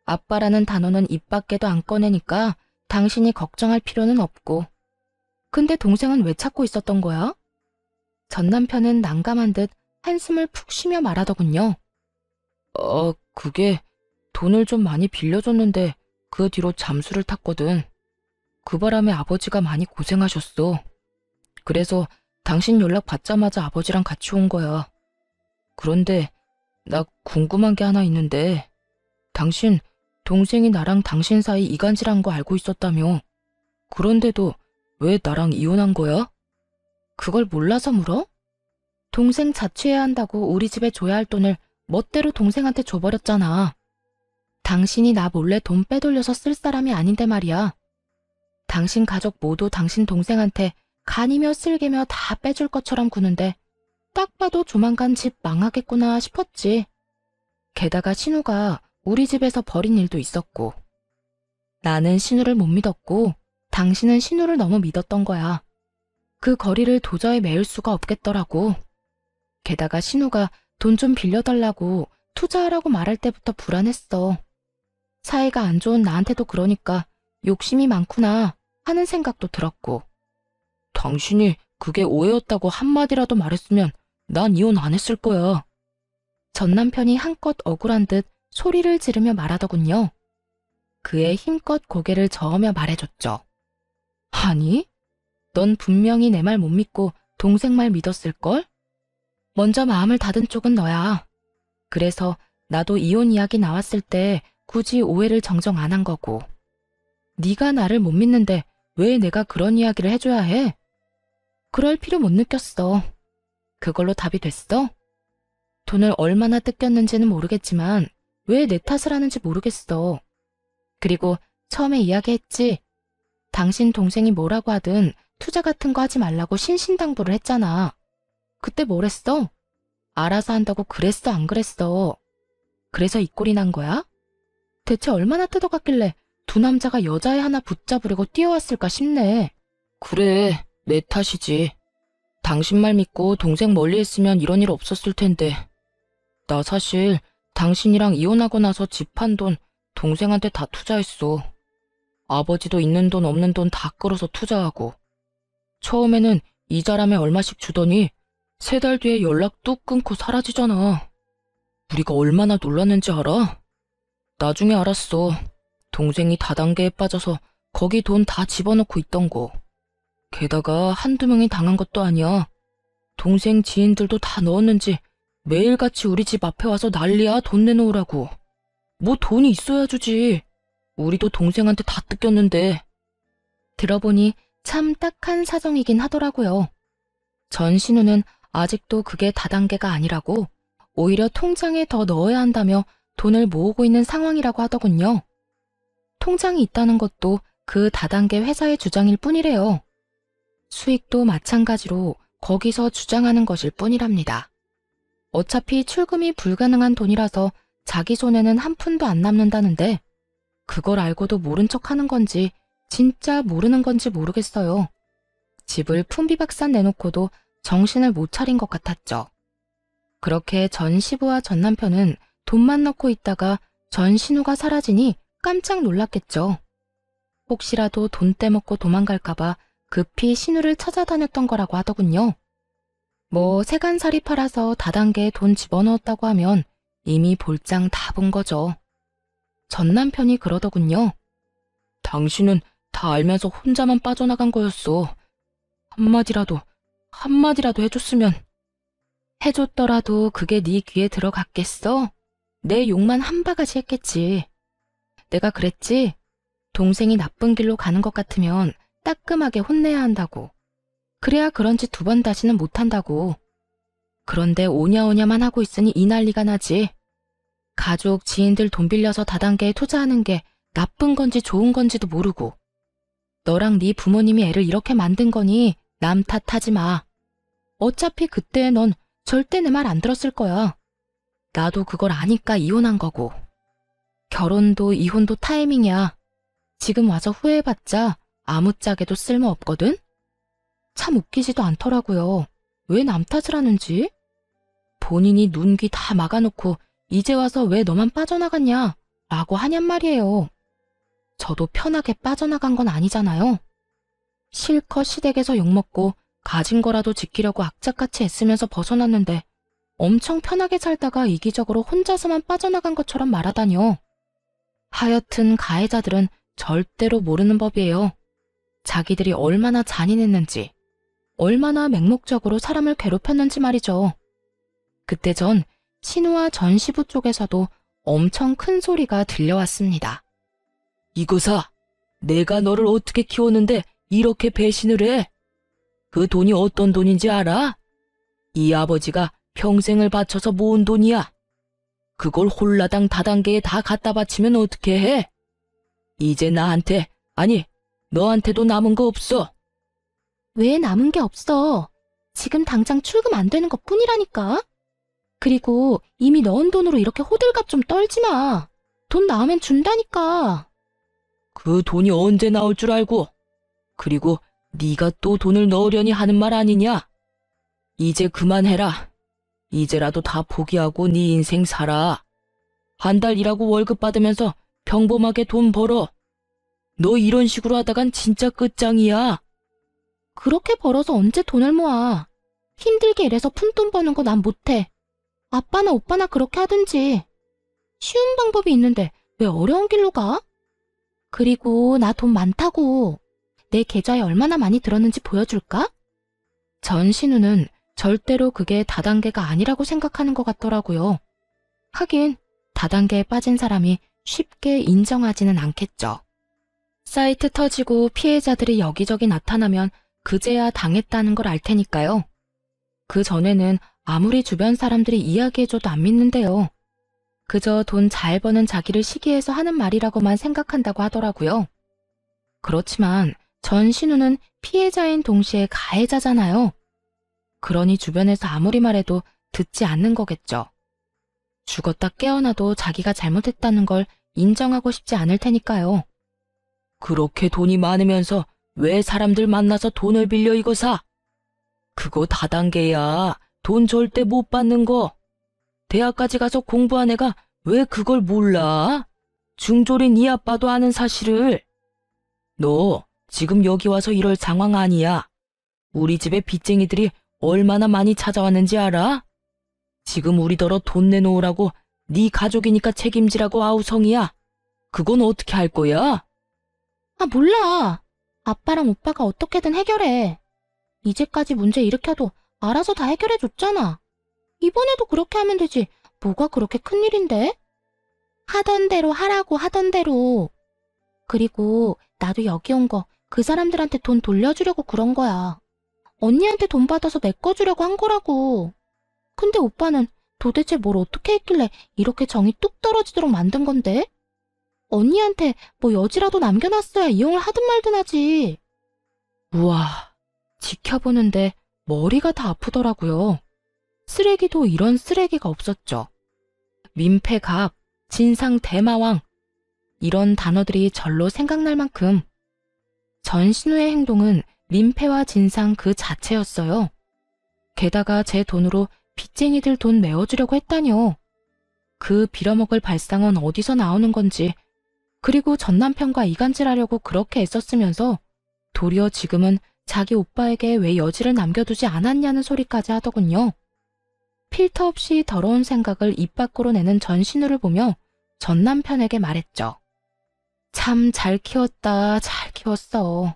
아빠라는 단어는 입 밖에도 안 꺼내니까 당신이 걱정할 필요는 없고. 근데 동생은 왜 찾고 있었던 거야? 전 남편은 난감한 듯 한숨을 푹 쉬며 말하더군요. 그게 돈을 좀 많이 빌려줬는데 그 뒤로 잠수를 탔거든. 그 바람에 아버지가 많이 고생하셨어. 그래서 당신 연락 받자마자 아버지랑 같이 온 거야. 그런데 나 궁금한 게 하나 있는데 당신 동생이 나랑 당신 사이 이간질한 거 알고 있었다며. 그런데도 왜 나랑 이혼한 거야? 그걸 몰라서 물어? 동생 자취해야 한다고 우리 집에 줘야 할 돈을 멋대로 동생한테 줘버렸잖아. 당신이 나 몰래 돈 빼돌려서 쓸 사람이 아닌데 말이야. 당신 가족 모두 당신 동생한테 간이며 쓸개며 다 빼줄 것처럼 구는데 딱 봐도 조만간 집 망하겠구나 싶었지. 게다가 신우가 우리 집에서 벌인 일도 있었고. 나는 신우를 못 믿었고 당신은 신우를 너무 믿었던 거야. 그 거리를 도저히 메울 수가 없겠더라고. 게다가 신우가 돈 좀 빌려달라고 투자하라고 말할 때부터 불안했어. 사이가 안 좋은 나한테도 그러니까 욕심이 많구나 하는 생각도 들었고. 당신이 그게 오해였다고 한마디라도 말했으면 난 이혼 안 했을 거야. 전 남편이 한껏 억울한 듯 소리를 지르며 말하더군요. 그의 힘껏 고개를 저으며 말해줬죠. 아니, 넌 분명히 내 말 못 믿고 동생 말 믿었을걸? 먼저 마음을 닫은 쪽은 너야. 그래서 나도 이혼 이야기 나왔을 때 굳이 오해를 정정 안 한 거고. 네가 나를 못 믿는데 왜 내가 그런 이야기를 해줘야 해? 그럴 필요 못 느꼈어. 그걸로 답이 됐어? 돈을 얼마나 뜯겼는지는 모르겠지만 왜 내 탓을 하는지 모르겠어. 그리고 처음에 이야기했지. 당신 동생이 뭐라고 하든 투자 같은 거 하지 말라고 신신당부를 했잖아. 그때 뭘 했어? 알아서 한다고 그랬어, 안 그랬어? 그래서 이 꼴이 난 거야? 대체 얼마나 뜯어갔길래 두 남자가 여자애 하나 붙잡으려고 뛰어왔을까 싶네. 그래, 내 탓이지. 당신 말 믿고 동생 멀리 했으면 이런 일 없었을 텐데. 나 사실 당신이랑 이혼하고 나서 집 판 돈 동생한테 다 투자했어. 아버지도 있는 돈 없는 돈 다 끌어서 투자하고. 처음에는 이자람에 얼마씩 주더니 3달 뒤에 연락 뚝 끊고 사라지잖아. 우리가 얼마나 놀랐는지 알아? 나중에 알았어. 동생이 다단계에 빠져서 거기 돈 다 집어넣고 있던 거. 게다가 한두 명이 당한 것도 아니야. 동생 지인들도 다 넣었는지 매일같이 우리 집 앞에 와서 난리야. 돈 내놓으라고. 뭐 돈이 있어야 주지. 우리도 동생한테 다 뜯겼는데. 들어보니 참 딱한 사정이긴 하더라고요. 전신우는 아직도 그게 다단계가 아니라고 오히려 통장에 더 넣어야 한다며 돈을 모으고 있는 상황이라고 하더군요. 통장이 있다는 것도 그 다단계 회사의 주장일 뿐이래요. 수익도 마찬가지로 거기서 주장하는 것일 뿐이랍니다. 어차피 출금이 불가능한 돈이라서 자기 손에는 한 푼도 안 남는다는데 그걸 알고도 모른 척 하는 건지 진짜 모르는 건지 모르겠어요. 집을 풍비박산 내놓고도 정신을 못 차린 것 같았죠. 그렇게 전 시부와 전 남편은 돈만 넣고 있다가 전 신우가 사라지니 깜짝 놀랐겠죠. 혹시라도 돈 떼먹고 도망갈까봐 급히 신우를 찾아다녔던 거라고 하더군요. 뭐 세간살이 팔아서 다단계에 돈 집어넣었다고 하면 이미 볼장 다 본 거죠. 전 남편이 그러더군요. 당신은 다 알면서 혼자만 빠져나간 거였어. 한마디라도 해줬으면. 해줬더라도 그게 네 귀에 들어갔겠어? 내 욕만 한 바가지 했겠지. 내가 그랬지? 동생이 나쁜 길로 가는 것 같으면 따끔하게 혼내야 한다고. 그래야 그런 짓 2번 다시는 못한다고. 그런데 오냐오냐만 하고 있으니 이 난리가 나지. 가족, 지인들 돈 빌려서 다단계에 투자하는 게 나쁜 건지 좋은 건지도 모르고. 너랑 네 부모님이 애를 이렇게 만든 거니 남 탓하지 마. 어차피 그때 넌 절대 내 말 안 들었을 거야. 나도 그걸 아니까 이혼한 거고. 결혼도 이혼도 타이밍이야. 지금 와서 후회해봤자 아무짝에도 쓸모없거든? 참 웃기지도 않더라고요. 왜 남 탓을 하는지? 본인이 눈, 귀 다 막아놓고 이제 와서 왜 너만 빠져나갔냐? 라고 하냔 말이에요. 저도 편하게 빠져나간 건 아니잖아요. 실컷 시댁에서 욕먹고 가진 거라도 지키려고 악착같이 애쓰면서 벗어났는데 엄청 편하게 살다가 이기적으로 혼자서만 빠져나간 것처럼 말하다뇨. 하여튼 가해자들은 절대로 모르는 법이에요. 자기들이 얼마나 잔인했는지, 얼마나 맹목적으로 사람을 괴롭혔는지 말이죠. 그때 전 신우와 전 시부 쪽에서도 엄청 큰 소리가 들려왔습니다. 이거사, 내가 너를 어떻게 키웠는데 이렇게 배신을 해? 그 돈이 어떤 돈인지 알아? 이 아버지가 평생을 바쳐서 모은 돈이야. 그걸 홀라당 다단계에 다 갖다 바치면 어떻게 해? 이제 나한테, 아니, 너한테도 남은 거 없어. 왜 남은 게 없어? 지금 당장 출금 안 되는 것 뿐이라니까. 그리고 이미 넣은 돈으로 이렇게 호들갑 좀 떨지 마. 돈 나오면 준다니까. 그 돈이 언제 나올 줄 알고. 그리고 네가 또 돈을 넣으려니 하는 말 아니냐? 이제 그만해라. 이제라도 다 포기하고 네 인생 살아. 한 달 일하고 월급 받으면서 평범하게 돈 벌어. 너 이런 식으로 하다간 진짜 끝장이야. 그렇게 벌어서 언제 돈을 모아. 힘들게 일해서 푼돈 버는 거 난 못해. 아빠나 오빠나 그렇게 하든지. 쉬운 방법이 있는데 왜 어려운 길로 가? 그리고 나 돈 많다고. 내 계좌에 얼마나 많이 들었는지 보여줄까? 전 신우는 절대로 그게 다단계가 아니라고 생각하는 것 같더라고요. 하긴 다단계에 빠진 사람이 쉽게 인정하지는 않겠죠. 사이트 터지고 피해자들이 여기저기 나타나면 그제야 당했다는 걸 알 테니까요. 그 전에는 아무리 주변 사람들이 이야기해줘도 안 믿는데요. 그저 돈 잘 버는 자기를 시기해서 하는 말이라고만 생각한다고 하더라고요. 그렇지만 전신우는 피해자인 동시에 가해자잖아요. 그러니 주변에서 아무리 말해도 듣지 않는 거겠죠. 죽었다 깨어나도 자기가 잘못했다는 걸 인정하고 싶지 않을 테니까요. 그렇게 돈이 많으면서 왜 사람들 만나서 돈을 빌려 이거 사? 그거 다단계야. 돈 절대 못 받는 거. 대학까지 가서 공부한 애가 왜 그걸 몰라? 중졸인 네 아빠도 아는 사실을. 너 지금 여기 와서 이럴 상황 아니야. 우리 집에 빚쟁이들이 얼마나 많이 찾아왔는지 알아? 지금 우리더러 돈 내놓으라고 네 가족이니까 책임지라고 아우성이야. 그건 어떻게 할 거야? 아, 몰라. 아빠랑 오빠가 어떻게든 해결해. 이제까지 문제 일으켜도 알아서 다 해결해줬잖아. 이번에도 그렇게 하면 되지. 뭐가 그렇게 큰일인데? 하던 대로 하라고 하던 대로. 그리고 나도 여기 온 거 그 사람들한테 돈 돌려주려고 그런 거야. 언니한테 돈 받아서 메꿔주려고 한 거라고. 근데 오빠는 도대체 뭘 어떻게 했길래 이렇게 정이 뚝 떨어지도록 만든 건데? 언니한테 뭐 여지라도 남겨놨어야 이용을 하든 말든 하지. 우와, 지켜보는데 머리가 다 아프더라고요. 쓰레기도 이런 쓰레기가 없었죠. 민폐갑, 진상 대마왕, 이런 단어들이 절로 생각날 만큼 전신우의 행동은 민폐와 진상 그 자체였어요. 게다가 제 돈으로 빚쟁이들 돈 메워주려고 했다니요. 그 빌어먹을 발상은 어디서 나오는 건지, 그리고 전 남편과 이간질하려고 그렇게 애썼으면서 도리어 지금은 자기 오빠에게 왜 여지를 남겨두지 않았냐는 소리까지 하더군요. 필터 없이 더러운 생각을 입 밖으로 내는 전신우를 보며 전 남편에게 말했죠. 참 잘 키웠다, 잘 키웠어.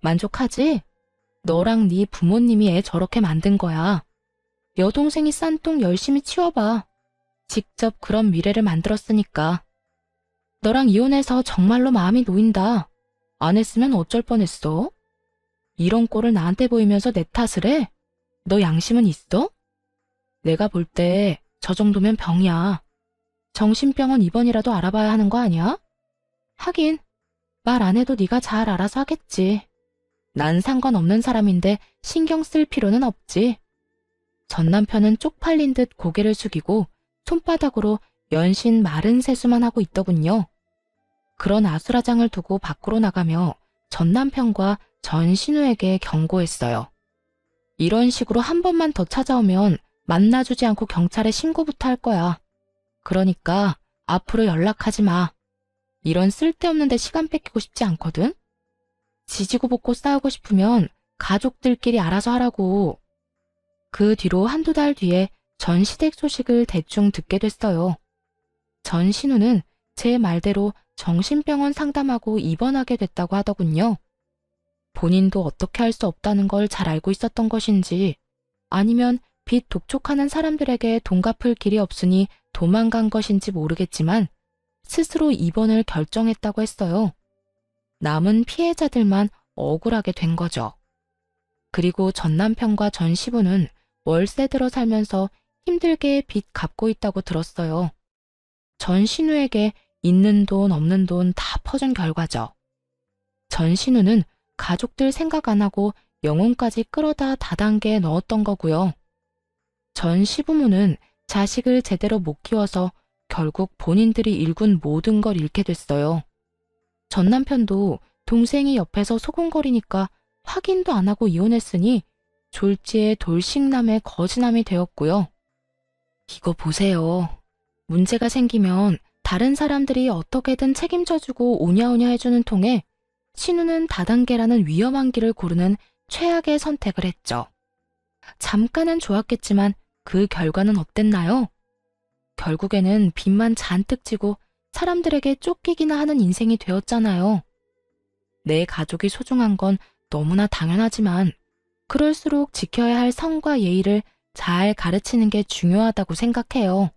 만족하지? 너랑 네 부모님이 애 저렇게 만든 거야. 여동생이 싼 똥 열심히 치워봐. 직접 그런 미래를 만들었으니까. 너랑 이혼해서 정말로 마음이 놓인다. 안 했으면 어쩔 뻔했어? 이런 꼴을 나한테 보이면서 내 탓을 해? 너 양심은 있어? 내가 볼 때 저 정도면 병이야. 정신병원 입원이라도 알아봐야 하는 거 아니야? 하긴 말 안 해도 네가 잘 알아서 하겠지. 난 상관없는 사람인데 신경 쓸 필요는 없지. 전 남편은 쪽팔린 듯 고개를 숙이고 손바닥으로 연신 마른 세수만 하고 있더군요. 그런 아수라장을 두고 밖으로 나가며 전 남편과 전 신우에게 경고했어요. 이런 식으로 한 번만 더 찾아오면 만나주지 않고 경찰에 신고부터 할 거야. 그러니까 앞으로 연락하지 마. 이런 쓸데없는 데 시간 뺏기고 싶지 않거든. 지지고 볶고 싸우고 싶으면 가족들끼리 알아서 하라고. 그 뒤로 한두 달 뒤에 전 시댁 소식을 대충 듣게 됐어요. 전 신우는 제 말대로 정신병원 상담하고 입원하게 됐다고 하더군요. 본인도 어떻게 할 수 없다는 걸 잘 알고 있었던 것인지, 아니면 빚 독촉하는 사람들에게 돈 갚을 길이 없으니 도망간 것인지 모르겠지만 스스로 입원을 결정했다고 했어요. 남은 피해자들만 억울하게 된 거죠. 그리고 전 남편과 전 시부는 월세 들어 살면서 힘들게 빚 갚고 있다고 들었어요. 전 신우에게 있는 돈 없는 돈 다 퍼준 결과죠. 전 신우는 가족들 생각 안 하고 영혼까지 끌어다 다단계에 넣었던 거고요. 전 시부모는 자식을 제대로 못 키워서 결국 본인들이 일군 모든 걸 잃게 됐어요. 전 남편도 동생이 옆에서 소곤거리니까 확인도 안 하고 이혼했으니 졸지에 돌싱남의 거지남이 되었고요. 이거 보세요. 문제가 생기면 다른 사람들이 어떻게든 책임져주고 오냐오냐 해주는 통에 신우는 다단계라는 위험한 길을 고르는 최악의 선택을 했죠. 잠깐은 좋았겠지만 그 결과는 어땠나요? 결국에는 빚만 잔뜩 지고 사람들에게 쫓기기나 하는 인생이 되었잖아요. 내 가족이 소중한 건 너무나 당연하지만 그럴수록 지켜야 할 성과 예의를 잘 가르치는 게 중요하다고 생각해요.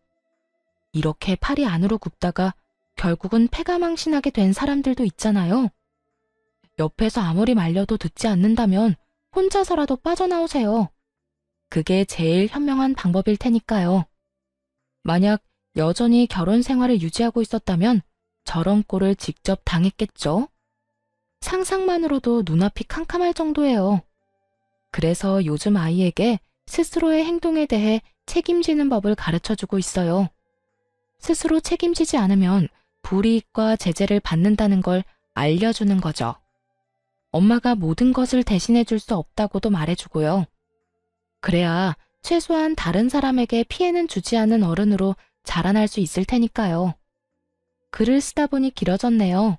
이렇게 팔이 안으로 굽다가 결국은 패가망신하게 된 사람들도 있잖아요. 옆에서 아무리 말려도 듣지 않는다면 혼자서라도 빠져나오세요. 그게 제일 현명한 방법일 테니까요. 만약 여전히 결혼 생활을 유지하고 있었다면 저런 꼴을 직접 당했겠죠? 상상만으로도 눈앞이 캄캄할 정도예요. 그래서 요즘 아이에게 스스로의 행동에 대해 책임지는 법을 가르쳐주고 있어요. 스스로 책임지지 않으면 불이익과 제재를 받는다는 걸 알려주는 거죠. 엄마가 모든 것을 대신해 줄 수 없다고도 말해주고요. 그래야 최소한 다른 사람에게 피해는 주지 않은 어른으로 자라날 수 있을 테니까요. 글을 쓰다 보니 길어졌네요.